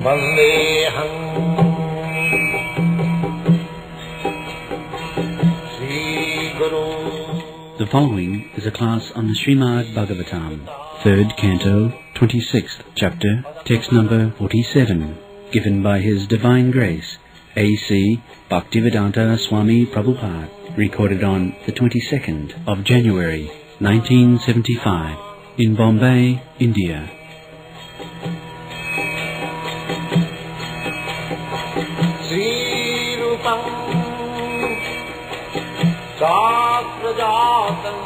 Vandeham Sri Guru. The following is a class on the Srimad Bhagavatam, 3rd Canto, 26th Chapter, text number 47, given by His Divine Grace, A.C. Bhaktivedanta Swami Prabhupada, recorded on the 22nd of January, 1975, in Bombay, India. Sri Rupam Sakrajatam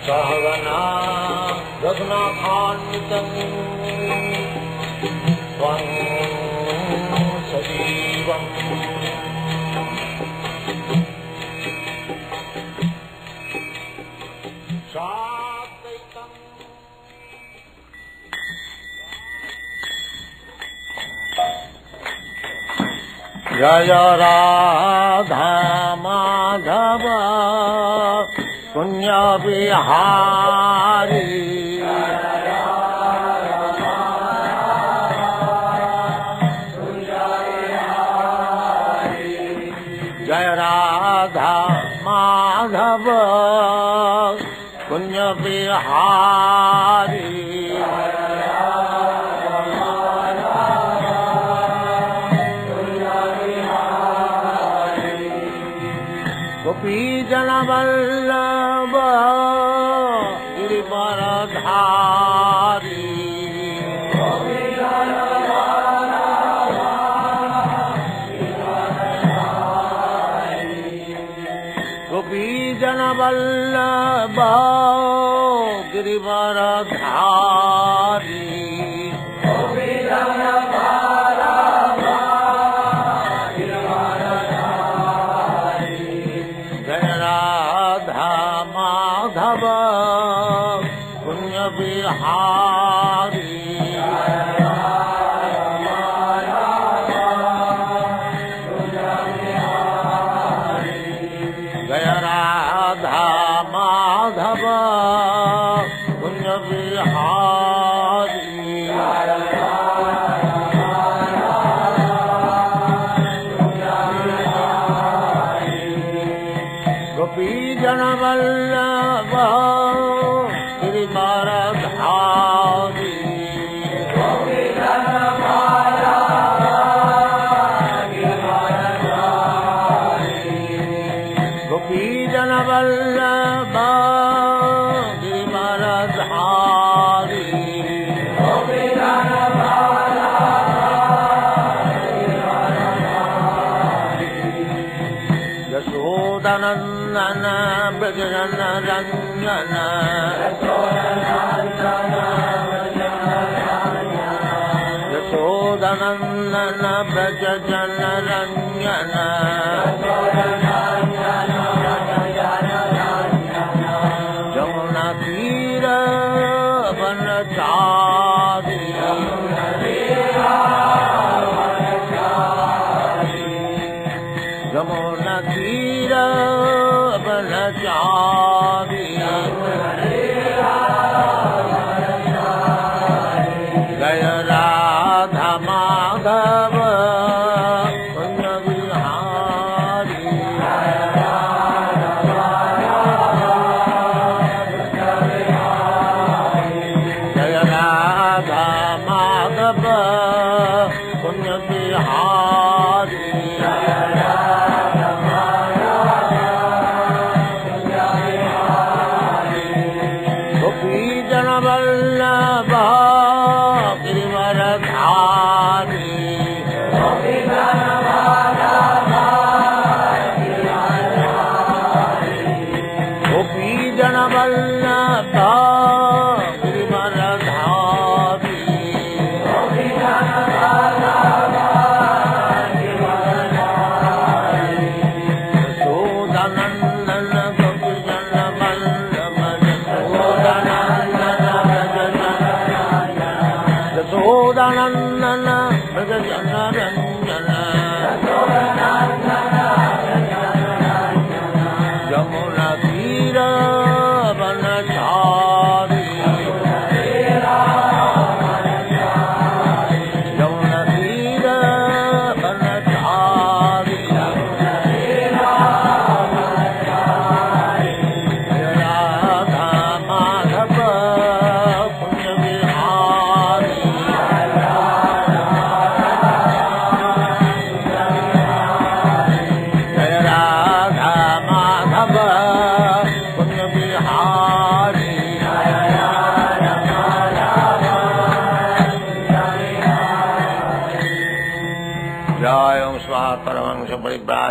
Sahagana Raghunathanvitam Swam Sajivam Satvaitam Jaya Radha Madhava Punya Vihari Jaya Radha Madhava Punya Vihari Gopi Jana Vallabha Girivaradhari Gopi Jana Vallabha Girivaradhari Punya Vihari Jaya Radha Madhava Punya Vihari Gopi Jana Vallabha Girivaradhari Gopi Jana Vallabha Girivaradhari Yashodanandana Brajana Ranjana Yashodanandana Brajana Ranjana Jamuna Tira Vanachari Jamuna Tira Vanachari Jaya Radha Madhava Punya Vihari Jaya Radha Madhava Punya Vihari Gopi Jana Vallabha Girivaradhari Gopi Jana Vallabha Girivaradhari Yashodanandana Gopi Jana Vallabha Yashodanandana Brajana Ranjana Jamuna Tira Vanachari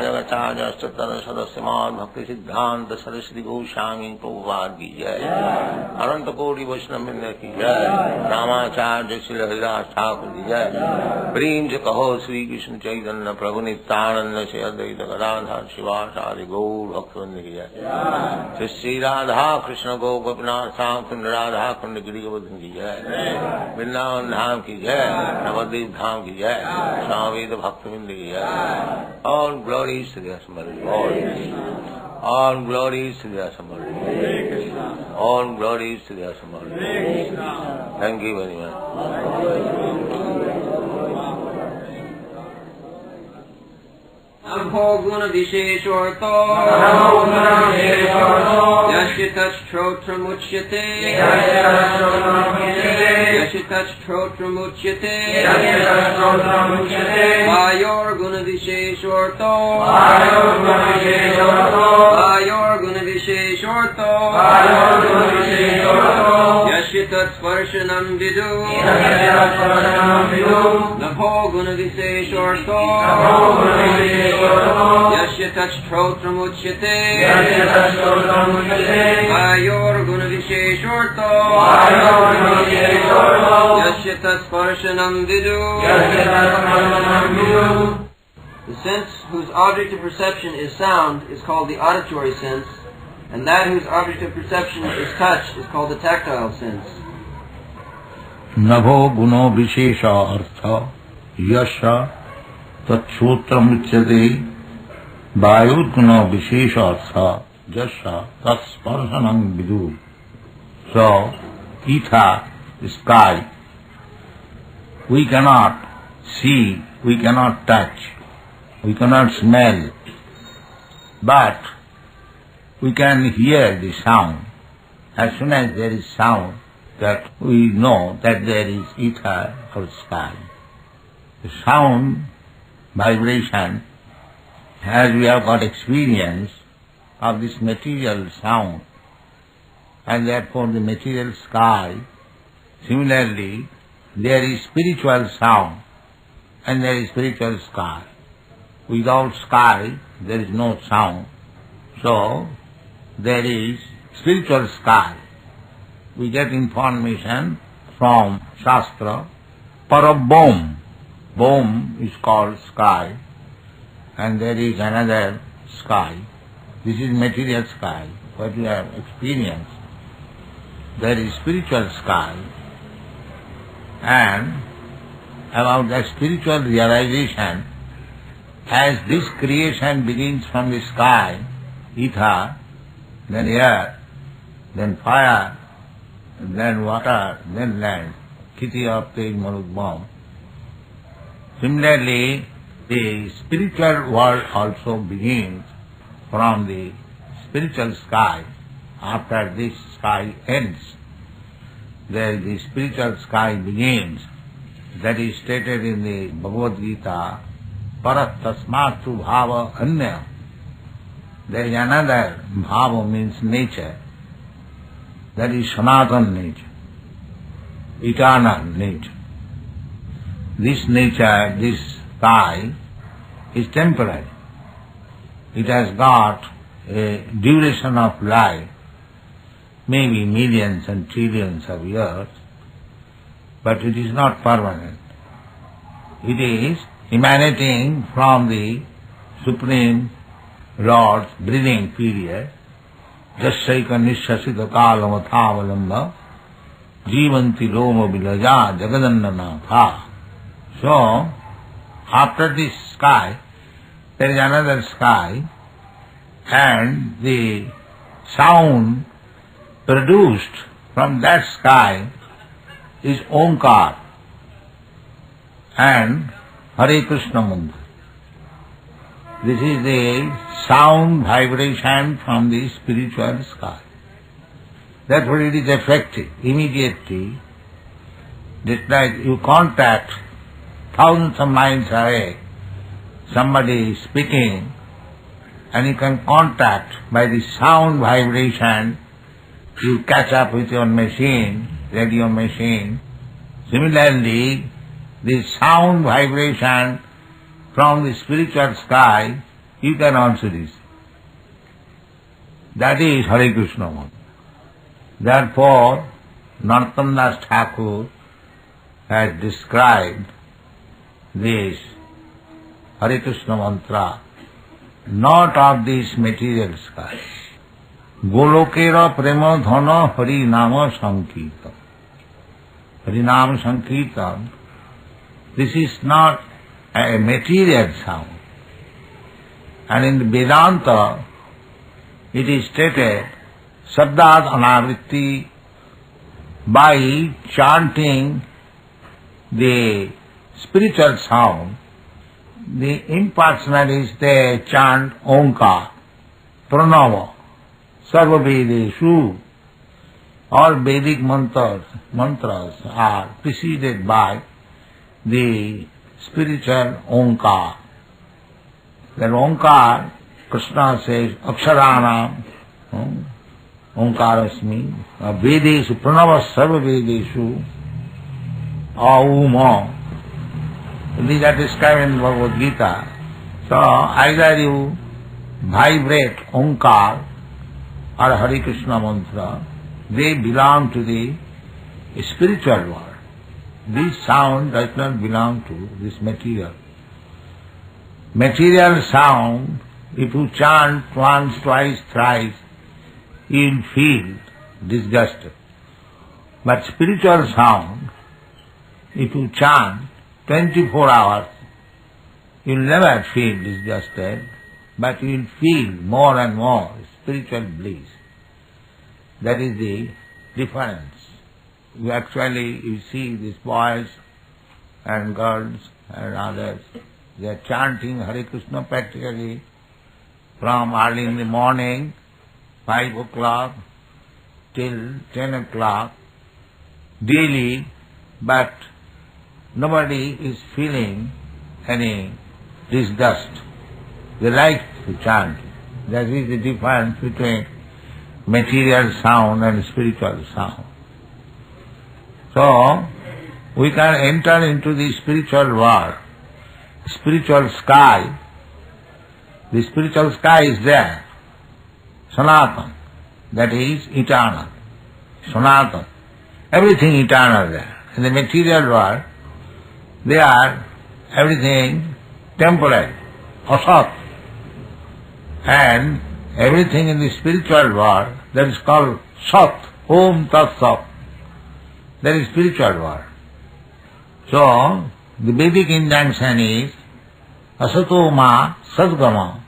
राजगचार्य सदस्यमान भक्ति सिद्धांत सरस्वती गोस्वामी प्रभुपाद की जय, अनंत कोटि वैष्णव वृंद की जय, रामाचार्य श्री हरिदास ठाकुर की जय। प्रेम से कहो श्री कृष्ण चैतन्य प्रभु नित्यानंद से अद्वैत गदाधर शिवाचार्य गौर भक्तवृंद की जय। श्री राधा कृष्ण गो गोपीनाथ कुंड राधा कुंड गिरी गोवर्धन की जय, वृंदावन धाम की जय, नवद्वीप धाम की जय, स्वामी भक्तवृंद की जय। All glories to the Assembled Lord. All glories to the Assembled Lord. All glories to the Assembled Lord. Thank you very much. Namo guna visheshorto yashitashtrotramuchyate yashitashtrotramuchyate Vayor guna visheshorto Vayor guna visheshorto yashitatsparshanam vidu Namo guna visheshorto Yashitashtrotramuchyate Vayor guna visheshorto Yashitatsparshanam vidu. The sense whose object of perception is sound is called the auditory sense, and that whose object of perception is touch is called the tactile sense. Navo guno vishesha artha yasha तच्छोत्रमुच्यते वायुर्गुणो विशेषार्थ जस्या तत्स्पर्शनं विदु. So, ether, sky, we cannot see, we cannot touch, we cannot smell, but we can hear the sound. As soon as there is sound, that we know that there is ether or sky. The sound vibration, as we have got experience of this material sound, and therefore the material sky. Similarly, there is spiritual sound and there is spiritual sky. Without sky, there is no sound. So, there is spiritual sky. We get information from Shastra. Parabom. Bom is called sky, and there is another sky. This is material sky, what we have experienced. There is spiritual sky, and about the spiritual realization, as this creation begins from the sky, ether, then air, then fire, then water, then land, Kiti Apte Marubam. Similarly, the spiritual world also begins from the spiritual sky. After this sky ends, then the spiritual sky begins. That is stated in the Bhagavad Gita, Parat Tasmatu Bhava Anya. There is another Bhava, means nature. That is Sanatan nature, eternal nature. This nature, this sky, is temporary. It has got a duration of life, maybe millions and trillions of years, but it is not permanent. It is emanating from the Supreme Lord's breathing period, Jasyaika Nishasita Kalamathavalamba, Jivanti Loma Vilaja Jagadannana Tha. So, after this sky, there is another sky, and the sound produced from that sky is Omkar and Hare Krishna Mantra. This is the sound vibration from the spiritual sky. Therefore it is effective immediately, just like you contact thousands of miles away, somebody is speaking, and you can contact by the sound vibration, you catch up with your machine, radio machine. Similarly, the sound vibration from the spiritual sky you can also receive. That is Hare Krishna mantra. Therefore, Narottam Das Thakur has described this Hare Krishna mantra not of this material sky. Golokera prema dhana Hari Nama Sankirtan. Hari Nama Sankirtan, this is not a material sound. And in the Vedanta, it is stated, Sabdad Anavritti, by chanting the spiritual sound, the impersonalists, they chant Omkar, Pranava, Sarva Vedeshu. All Vedic mantras are preceded by the spiritual Omkar. That Omkar, Krishna says, Aksharanam, Omkarasmi, Vedeshu, Pranava Sarva Vedeshu, Auma. These are described in Bhagavad Gita. So either you vibrate Omkar or Hare Krishna mantra, they belong to the spiritual world. This sound does not belong to this material. Material sound, if you chant once, twice, thrice, you will feel disgusted. But spiritual sound, if you chant 24 hours, you will never feel disgusted, but you will feel more and more spiritual bliss. That is the difference. You see these boys and girls and others, they are chanting Hare Krishna practically from early in the morning, 5 o'clock till 10 o'clock daily, but nobody is feeling any disgust. They like to chant. That is the difference between material sound and spiritual sound. So, we can enter into the spiritual world, spiritual sky. The spiritual sky is there, Sanatan, that is eternal. Sanatan, everything eternal there. In the material world, they are everything temporary, asat. And everything in the spiritual world, that is called Sat, Om Tat Sat. That is spiritual world. So, the Vedic injunction is Asato Ma Sadgama.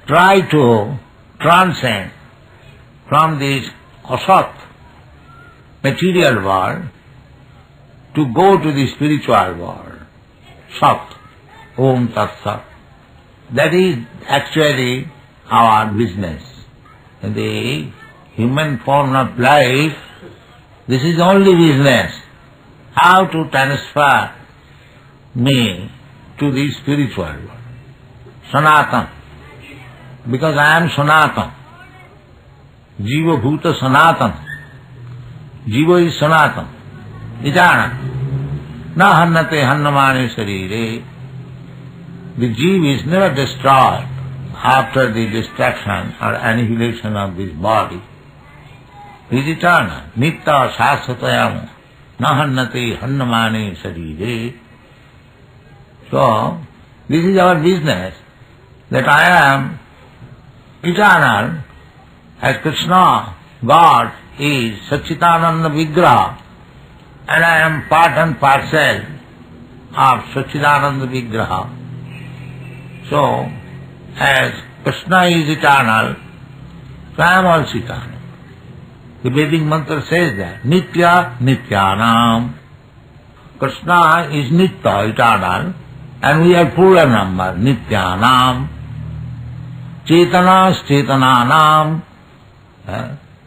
Try to transcend from this asat, material world, to go to the spiritual world. Sat, Om Tat Sat. That is actually our business. In the human form of life, this is only business. How to transfer me to the spiritual world. Sanatan. Because I am Sanatan. Jiva Bhuta Sanatan. Jiva is Sanatan. Eternal. Na hannate hannamane sarire. The jiva is never destroyed after the destruction or annihilation of this body. It is eternal. Nitta shasvatayam nahannate hannamane sarire. So, this is our business, that I am eternal, as Krishna, God, is Satchitananda Vigraha, and I am part and parcel of Satchitananda Vigraha. So, as Krishna is eternal, so I am also eternal. The Vedic mantra says that, Nitya Nityanam. Krishna is Nitya, eternal, and we are plural number, Nityanam. Chetana Chetananam.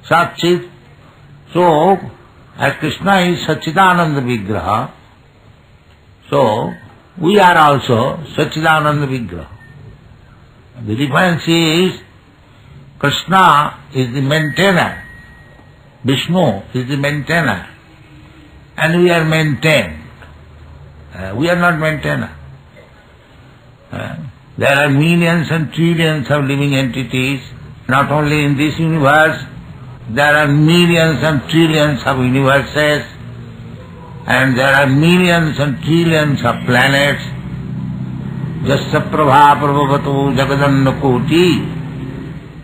Satchit. So, as Krishna is Satchidananda Vigraha, so we are also Satchidananda Vigraha. The difference is, Krishna is the maintainer, Vishnu is the maintainer, and we are maintained. We are not maintainer. There are millions and trillions of living entities. Not only in this universe, there are millions and trillions of universes, and there are millions and trillions of planets. Jasya prabha prabhavato jagadanna koti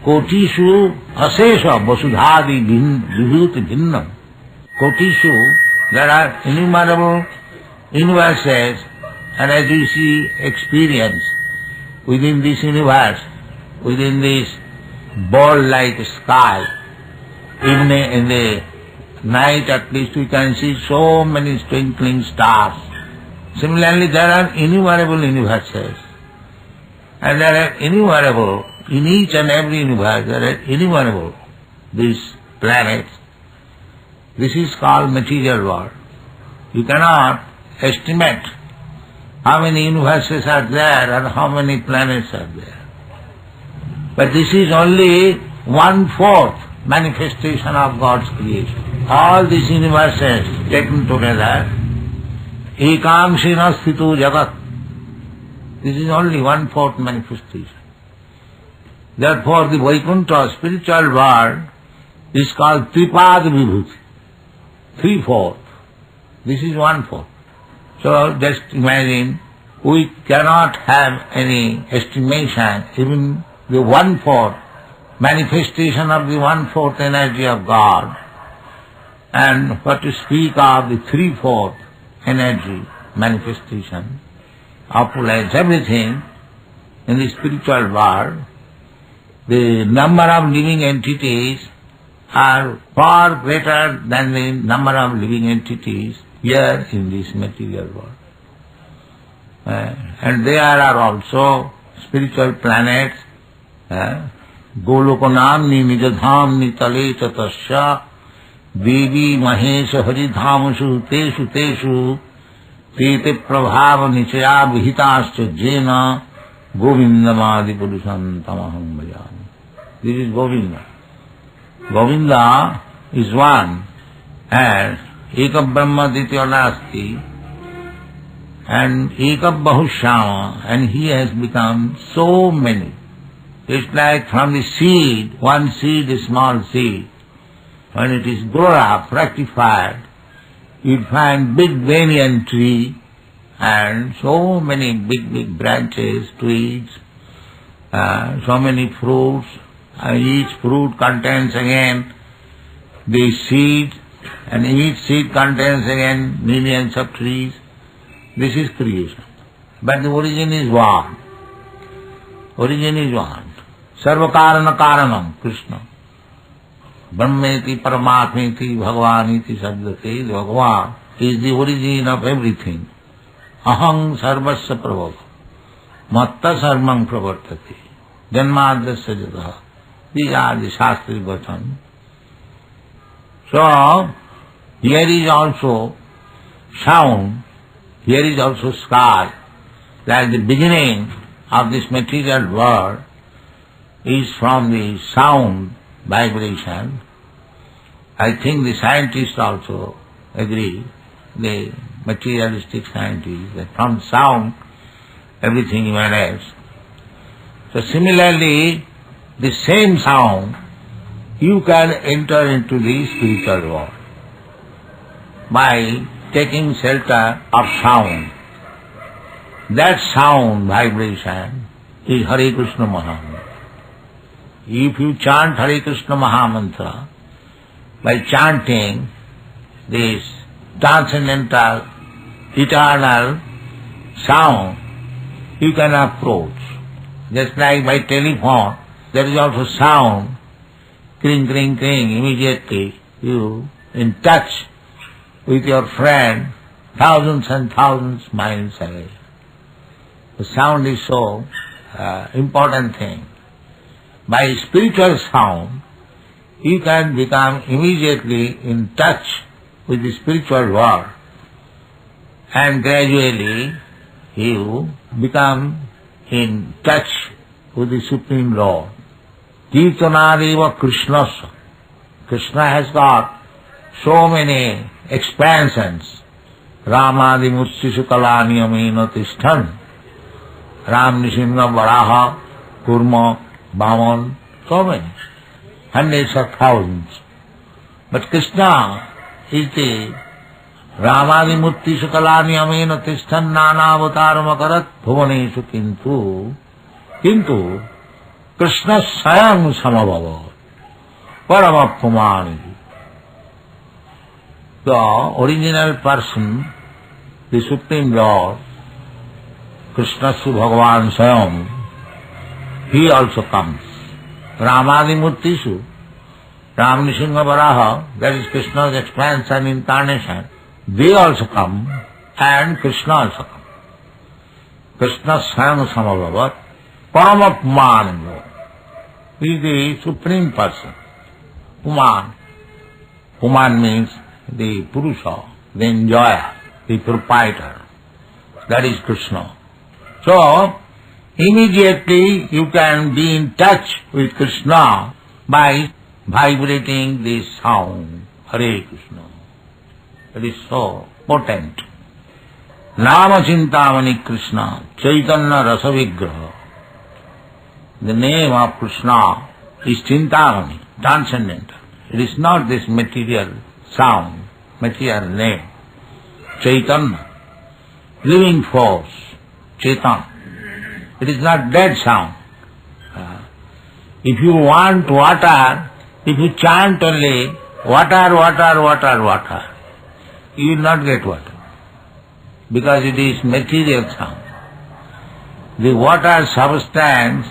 kotishu asesha vasudhadi vibhuti bhinnam. Kotishu, there are innumerable universes, and as you see, experience within this universe, within this ball-like sky, even in the night at least we can see so many twinkling stars. Similarly, there are innumerable universes, and there are innumerable, in each and every universe there are innumerable these planets. This is called material world. You cannot estimate how many universes are there and how many planets are there. But this is only 1/4 manifestation of God's creation. All these universes taken together, ekamshina sthito jagat. This is only 1/4 manifestation. Therefore the Vaikuntha spiritual world is called Tripad Vibhuti. 3/4. This is 1/4. So just imagine, we cannot have any estimation, even the 1/4 manifestation of the 1/4 energy of God, and what to speak of the 3/4 energy manifestation, opulence, everything in the spiritual world. The number of living entities are far greater than the number of living entities here in this material world. And there are also spiritual planets. Golokanamni nijadhamni tale chatasya devi mahesha haridhamashu teshu teshu tete prabhava nichaya vihitascha jena govindamadi purusam tamaham bhajami. This is Govinda. Govinda is one, and Eka Brahma Ditya Nasti, and Eka Bahushyama, and he has become so many. It's like from the seed, one seed, a small seed, when it is grown up, rectified, you find big banyan tree and so many big branches, twigs, so many fruits, and each fruit contains again the seed, and each seed contains again millions of trees. This is creation. But the origin is one. Origin is one. Sarva karana karanam, Krishna. Brahmeti paramatmeti bhagavaniti sabdate. Bhagavan is the origin of everything. Aham sarvasya prabhava. Matta sarvam pravartati. Janmadasya jataha. These are the Shastri Vachan. So, here is also sound, here is also sky. Like the beginning of this material world is from the sound vibration. I think the scientists also agree, the materialistic scientists, that from sound everything emanates. So similarly, the same sound, you can enter into the spiritual world by taking shelter of sound. That sound vibration is Hare Krishna Mahamantra. If you chant Hare Krishna Mahamantra, by chanting this transcendental, eternal sound, you can approach. Just like by telephone, there is also sound, kring, kring, kring, immediately you in touch with your friend thousands and thousands miles away. The sound is so important thing. By spiritual sound, you can become immediately in touch with the spiritual world, and gradually you become in touch with the Supreme Lord. Kirtanadeva Krishnasya. Krishna has got so many expansions. Ramadi Mutsishu Kalaniyamena Tishthan. Ram, Nrsimha, Varaha, Kurma, Vaman, so many, hundreds of thousands. But Krishna is the Ramadi Murti Sukalani Amena Tishtan Nana Avataram Akarat Bhuvaneshu Kintu Krishna Sayam Samabhava Paramapumani. The original person, the Supreme Lord, Krishna Su Bhagavan Sayam, he also comes. Ramadi Murtishu, Ram Nrsimha Varaha, that is Krishna's expansion, incarnation, they also come, and Krishna also comes. Krishna Sayam Samabhavat, Paramapman, he is the Supreme Person. Puman. Puman means the Purusha, the enjoyer, the proprietor. That is Krishna. So, immediately you can be in touch with Krishna by vibrating this sound, Hare Krishna. That is so potent. Nama Chintamani Krishna, Chaitanya Rasa Vigraha. The name of Krishna is Chintamani, transcendental. It is not this material sound, material name. Chaitanya, living force, Chaitanya. It is not dead sound. If you want water, if you chant only water, water, water, water, you will not get water, because it is material sound. The water substance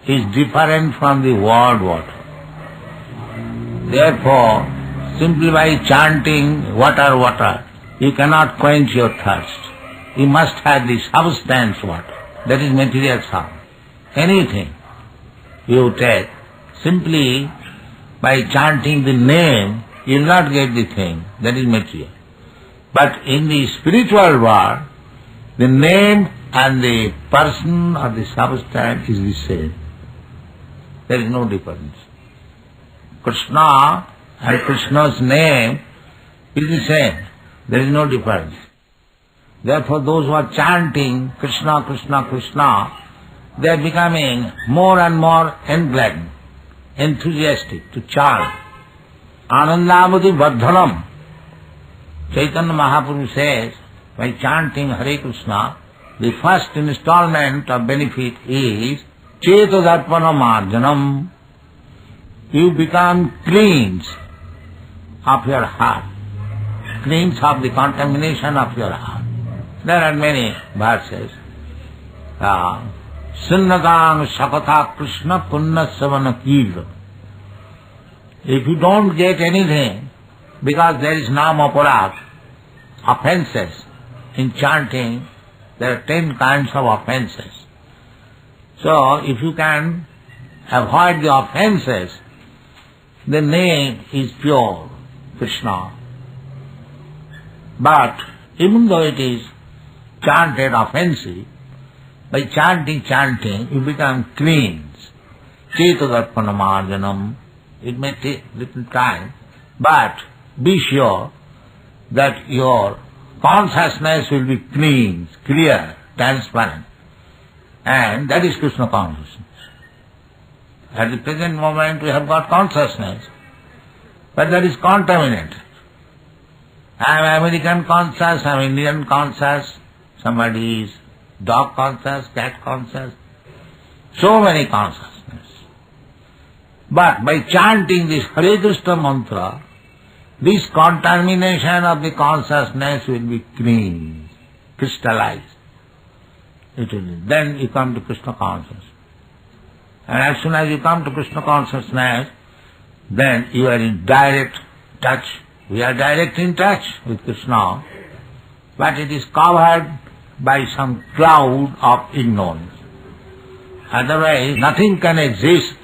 is different from the word water. Therefore, simply by chanting water, water, you cannot quench your thirst. You must have the substance water. That is material sound. Anything you take, simply by chanting the name, you will not get the thing. That is material. But in the spiritual world, the name and the person or the substance is the same. There is no difference. Krishna and Krishna's name is the same. There is no difference. Therefore those who are chanting Krishna, Krishna, Krishna, they are becoming more and more enlightened, enthusiastic to chant. Anandamati Vardhanam. Chaitanya Mahaprabhu says, by chanting Hare Krishna, the first installment of benefit is Chetadarpana Marjanam. You become cleansed of your heart, cleansed of the contamination of your heart. There are many verses. Sunnatang Sakatha Krishna Punna Savana Kirtan. If you don't get anything, because there is nama aparat, offenses, in chanting, there are 10 kinds of offenses. So, if you can avoid the offenses, the name is pure, Krishna. But, even though it is chanted offensive, by chanting, you become cleansed. Chetadarpana marjanam. It may take little time, but be sure that your consciousness will be clean, clear, transparent. And that is Krishna consciousness. At the present moment we have got consciousness, but that is contaminated. I am American conscious, I am Indian conscious, somebody is dog conscious, cat conscious, so many consciousness. But by chanting this Hare Krishna mantra, this contamination of the consciousness will be clean, crystallized. Then you come to Krishna consciousness. And as soon as you come to Krishna consciousness, then you are in direct touch. We are direct in touch with Krishna, but it is covered by some cloud of ignorance. Otherwise, nothing can exist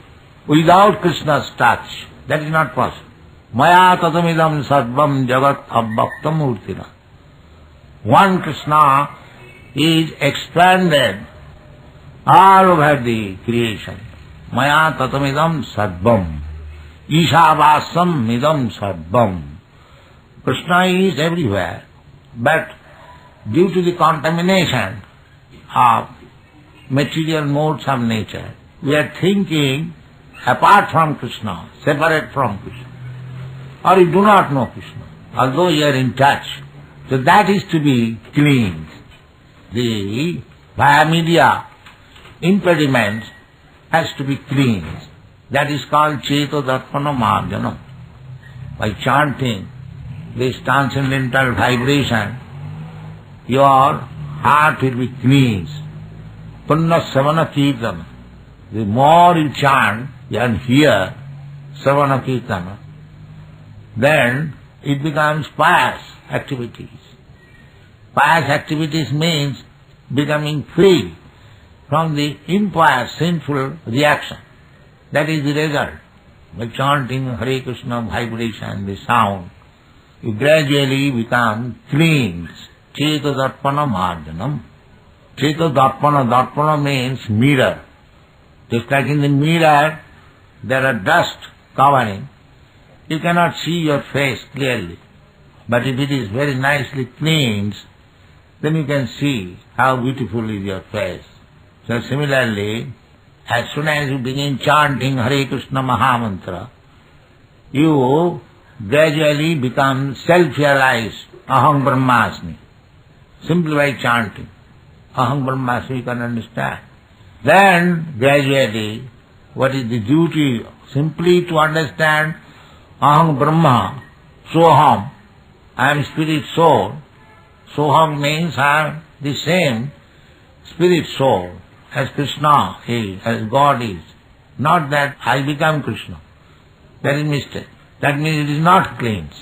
without Krishna's touch. That is not possible. Maya tatamidam sarvam jagat abbaktam murtina. One Krishna is expanded all over the creation. Maya tatamidam sarvam. Ishavasam midam sarvam. Krishna is everywhere, but due to the contamination of material modes of nature. We are thinking apart from Krishna, separate from Krishna. Or you do not know Krishna, although you are in touch. So that is to be cleansed. The via media impediment has to be cleansed. That is called Cheto Darpana Marjana. By chanting this transcendental vibration, your heart will be cleansed. Punna Savana Kirtana. The more you chant and hear Savana Kirtana, then it becomes pious activities. Pious activities means becoming free from the impious, sinful reaction. That is the result. By chanting Hare Krishna vibration, the sound, you gradually become cleansed. Cheto Darpana Marjanam. Cheto Darpana means mirror. Just like in the mirror, there are dust covering. You cannot see your face clearly. But if it is very nicely cleansed, then you can see how beautiful is your face. So similarly, as soon as you begin chanting Hare Krishna Mahamantra, you gradually become self-realized, Aham Brahmasmi. Simply by chanting, Aham Brahmasmi you can understand. Then gradually, what is the duty? Simply to understand Aham Brahma, Soham, I am spirit soul. Soham means I am the same spirit soul as Krishna is, as God is. Not that I become Krishna. That is mistake. That means it is not cleansed.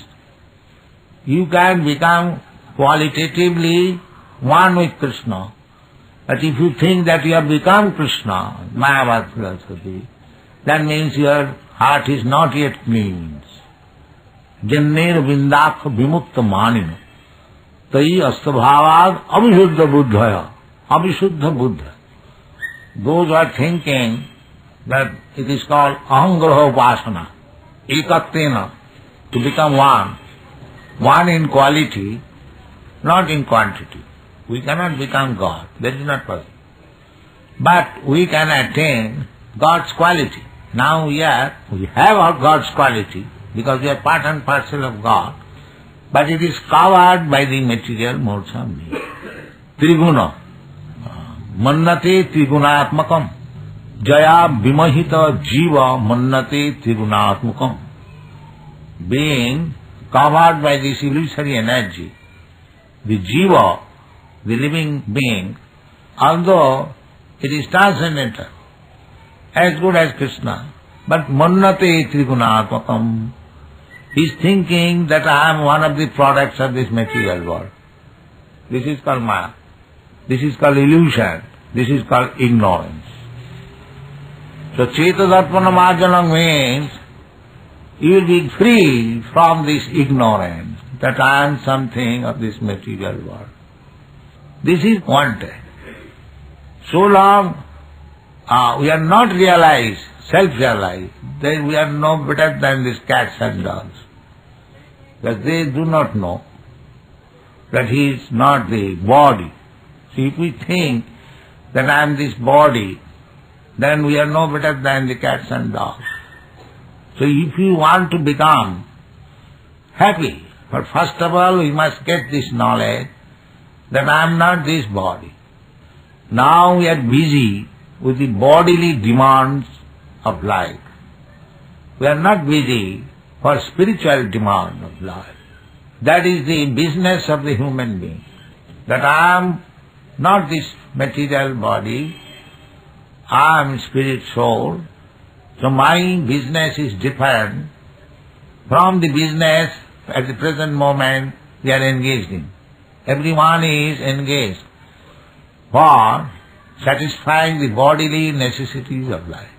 You can become qualitatively one with Krishna, but if you think that you have become Krishna, Mayavad philosophy, that means your heart is not yet cleansed. Janner vindakha vimukta manina tai astabhavad abhishuddha buddhaya. Abhishuddha buddha. Those who are thinking that it is called ahangraha upasana, ekattena, to become one in quality, not in quantity. We cannot become God. That is not possible. But we can attain God's quality. Now we have our God's quality because we are part and parcel of God, but it is covered by the material modes of nature. Triguna. Mannate trigunatmakam. Jaya vimahita jiva mannate trigunatmakam. Being covered by this illusory energy, the jiva, the living being, although it is transcendental, as good as Krishna, but mannate trigunatmakam, he is thinking that I am one of the products of this material world. This is called Maya. This is called illusion. This is called ignorance. So Cheta Darpana Marjana means you will be free from this ignorance that I am something of this material world. This is wanted. So long we are not realized, self-realized, then we are no better than these cats and dogs. Because they do not know that he is not the body. See, if we think that I am this body, then we are no better than the cats and dogs. So if you want to become happy, but first of all we must get this knowledge that I am not this body. Now we are busy with the bodily demands of life. We are not busy for spiritual demand of life. That is the business of the human being. That I am not this material body, I am spirit soul, so my business is different from the business at the present moment we are engaged in. Everyone is engaged for satisfying the bodily necessities of life.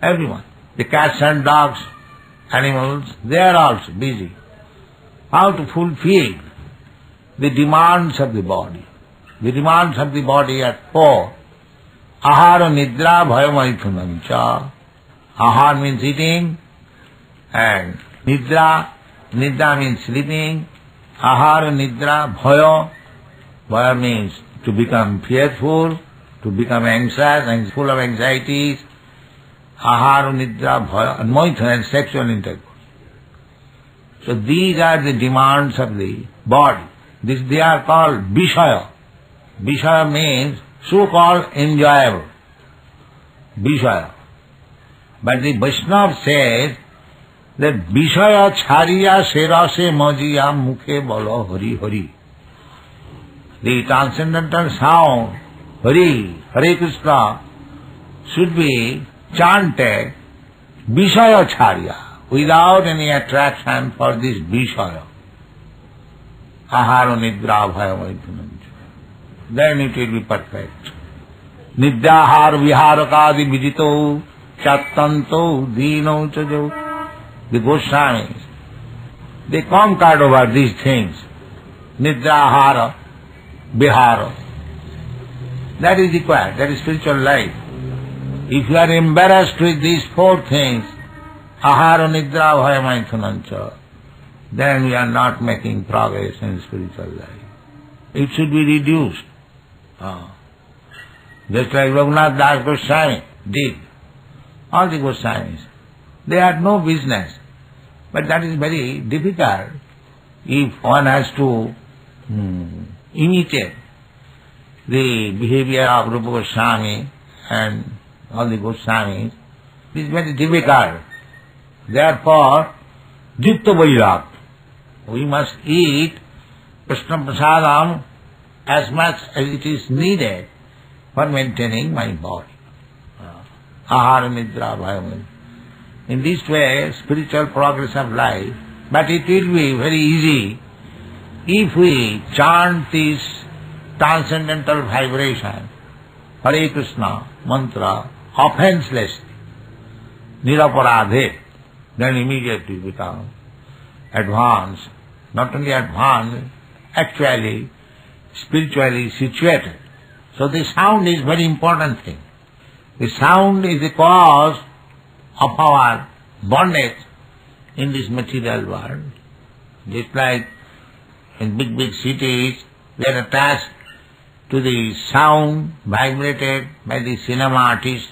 Everyone. The cats and dogs, animals, they are also busy. How to fulfill the demands of the body. The demands of the body are four. Ahara nidra bhayamaithunancha. Ahar means eating, and nidra means sleeping. Ahara nidra bhaya. Bhaya means to become fearful. to become anxious and full of anxieties, ahara, nidra, bhaya, and moithan, and sexual intercourse. So these are the demands of the body. They are called vishaya. Vishaya means so-called enjoyable. Vishaya. But the Vaishnava says that Vishaya chariya serase majiya mukhe bolo hari hari. The transcendental sound, Hari, Hare Krishna, should be chanted Vishaya charya, without any attraction for this Vishaya. Ahara nidra bhaya vaidhanancha. Then it will be perfect. Nidyahar viharakadi vijito chattanto dino chajo. The Goswamis, they conquered over these things. Nidrahara, vihara. That is required, that is spiritual life. If you are embarrassed with these four things, ahara, nidra, bhaya, maithanancha, then we are not making progress in spiritual life. It should be reduced. Just like Raghunath Das Goswami did. All the Goswamis, they had no business. But that is very difficult if one has to imitate the behavior of Rupa Goswami and all the Goswamis. It is very difficult. Therefore, Jukta Vairag. We must eat Krishna Prasadam as much as it is needed for maintaining my body. Ahara, nidra, bhaya. In this way, spiritual progress of life, but it will be very easy if we chant this transcendental vibration, Hare Krishna mantra, offenselessly, niraparadhe, then immediately become advanced, not only advanced, actually spiritually situated. So the sound is very important thing. The sound is the cause of our bondage in this material world. Just like in big cities, we are attached to the sound vibrated by the cinema artist,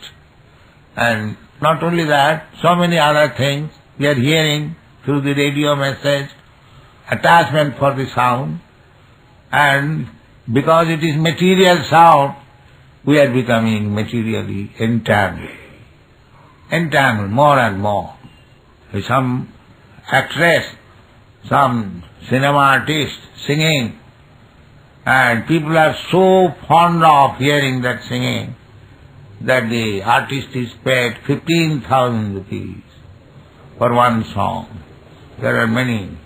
and not only that, so many other things we are hearing through the radio message, attachment for the sound, and because it is material sound, we are becoming materially entangled more and more. Some actress, some cinema artist singing, and people are so fond of hearing that singing that the artist is paid 15,000 rupees for one song. There are many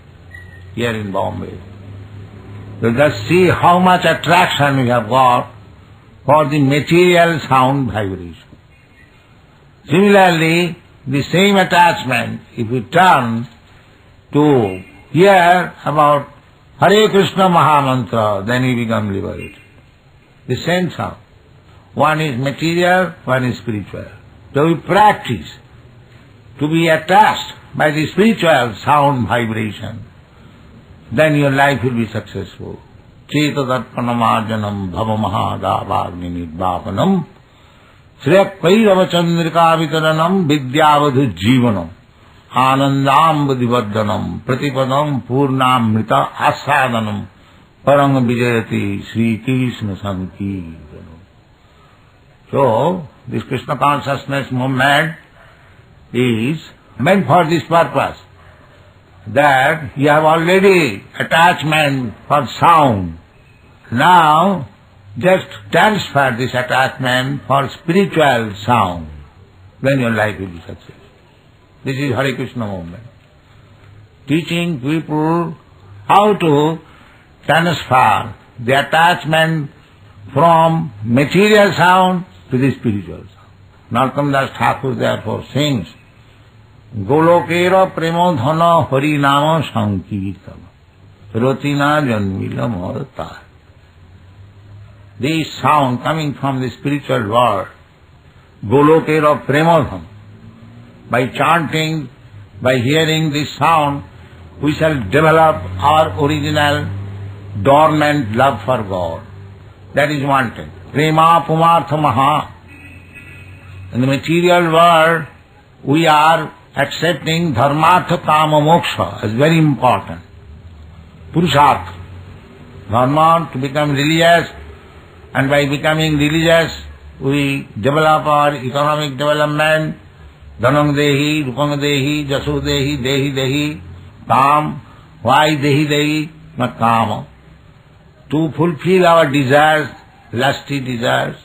here in Bombay. So just see how much attraction we have got for the material sound vibration. Similarly, the same attachment, if we turn to hear about Hare Krishna Mahamantra, then we become liberated. The same sound. One is material, one is spiritual. So we practice to be attached by the spiritual sound vibration, then your life will be successful. Cetadarpanamarjanam bhavamahadavagni nidvapanam Shreyakairava-chandrika-vitaranam vidyavadhu jivanam anandam-vadivaddanam pratipadam purnamrita asadanam parang vijayati Sri Krishna Sankirtanam. So, this Krishna consciousness movement is meant for this purpose, that you have already attachment for sound. Now, just transfer this attachment for spiritual sound, then your life will be successful. This is Hare Krishna movement. Teaching people how to transfer the attachment from material sound to the spiritual sound. Narottam Das Thakur therefore sings, Golokera premodhana harinama sankirtana rotina janmila marata. This sound coming from the spiritual world, Golokera premodhana. By chanting, by hearing this sound, we shall develop our original dormant love for God. That is one thing. Prema pumartha maha. In the material world, we are accepting dharmartha kama moksha as very important. Purushartha. Dharma to become religious, and by becoming religious, we develop our economic development. Dhanam dehi, rupam dehi, jaso dehi, dehi dehi, kam. Why dehi dehi? Not kama. To fulfill our desires, lusty desires,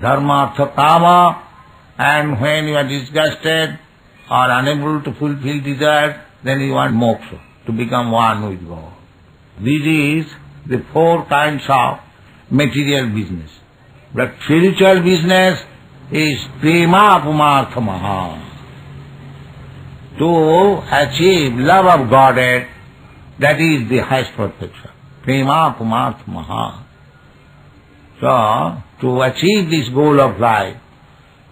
dharma, artha, kama, and when you are disgusted or unable to fulfill desires, then you want moksha, to become one with God. This is the four kinds of material business. But spiritual business is prema pumartha maha. To achieve love of Godhead, that is the highest perfection. Prema pumartha maha. So, to achieve this goal of life,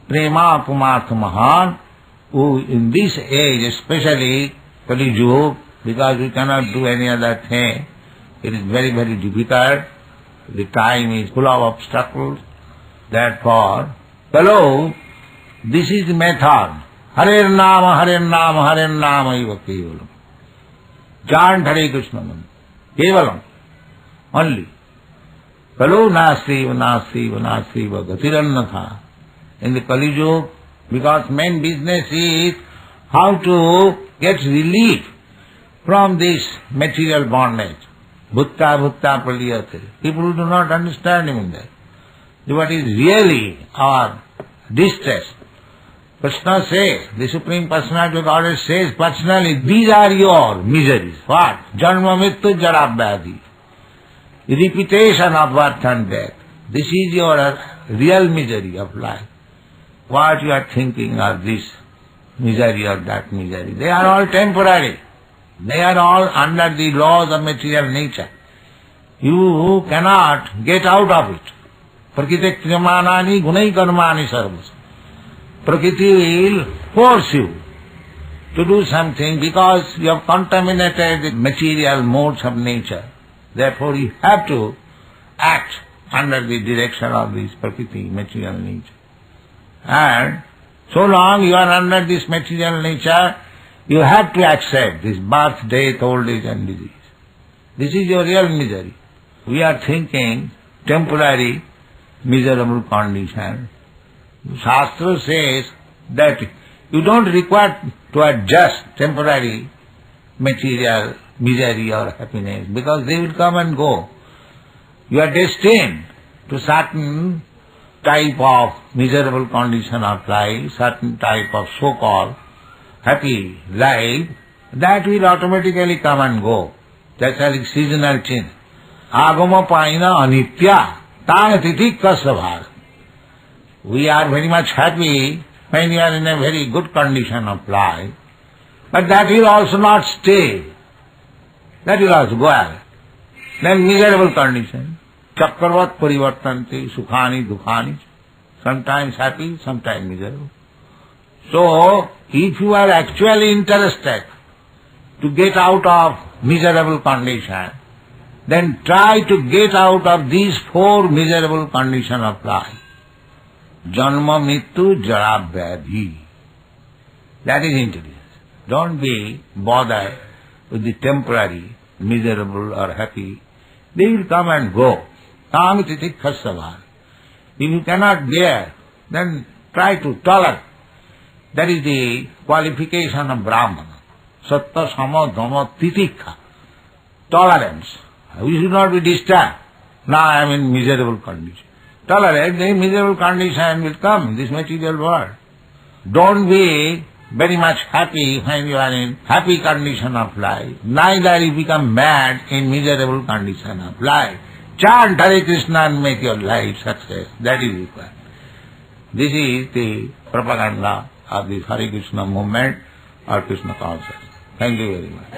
prema pumartha maha, who in this age, especially Kali Juhu, because we cannot do any other thing, it is very, very difficult. The time is full of obstacles. Therefore, fellow, this is the method. Hare Nama, Hare Nama, Hare Nama eva kevalam. Chant Hare Krishna mantra. Kevalam. Only. Fellow, Nasriva, Nasriva, Nasriva, Gatirannatha. In the Kali Yuga, because main business is how to get relief from this material bondage. Bhutta, bhutta, praliyate. People do not understand even that. What is really our distress? Krishna says, the Supreme Personality of Godhead says personally, these are your miseries. What? Janma, mrityu, jara, vyadhi. Repetition of birth and death. This is your real misery of life. What you are thinking of this misery or that misery. They are all temporary. They are all under the laws of material nature. You cannot get out of it. Prakriti kriyamanani gunai karmani sarvas. Prakriti will force you to do something because you have contaminated the material modes of nature. Therefore you have to act under the direction of this Prakriti, material nature. And so long you are under this material nature, you have to accept this birth, death, old age and disease. This is your real misery. We are thinking temporary, miserable condition. Shastra says that you don't require to adjust temporary material misery or happiness because they will come and go. You are destined to certain type of miserable condition of life, certain type of so-called happy life, that will automatically come and go. That's like seasonal change. Agama paina anitya tang titik kasabhar. We are very much happy when we are in a very good condition of life, but that will also not stay. That will also go away. Then miserable condition. Chakravat parivartanti sukhani dukhani. Sometimes happy, sometimes miserable. So, if you are actually interested to get out of miserable condition, then try to get out of these four miserable conditions of life. Janma, mrityu, jara, vyadhi. That is intelligence. Don't be bothered with the temporary, miserable or happy. They will come and go. Tam titik khasavar. If you cannot bear, then try to tolerate. That is the qualification of Brahmana. Sattva, sama, dhamma, titikha. Tolerance. We should not be disturbed. Now I am in miserable condition. Tolerate, the miserable condition will come in this material world. Don't be very much happy when you are in happy condition of life. Neither you become mad in miserable condition of life. Chant Hare Krishna and make your life success. That is required. This is the propaganda of the Hare Krishna movement or Krishna consciousness. Thank you very much.